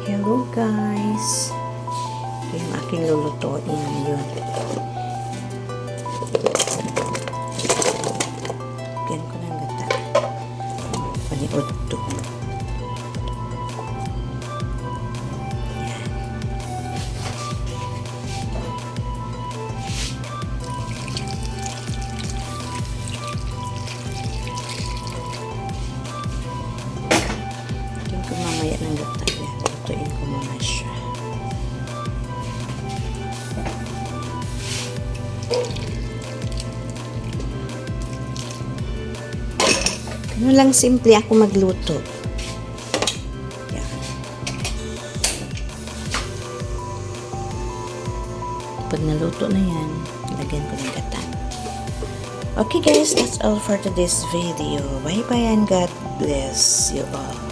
Hello guys! Ito yung aking lulutuin ngayon. Lagyan ko ng gata. Paniod to. Yan. Lagyan ko mamaya ng gata. Yan. Lutuin ko muna siya. Ano lang simple ako magluto. Yan. Pag naluto na yan, lagyan ko ng gata. Okay guys, that's all for today's video. Bye bye and God bless you all.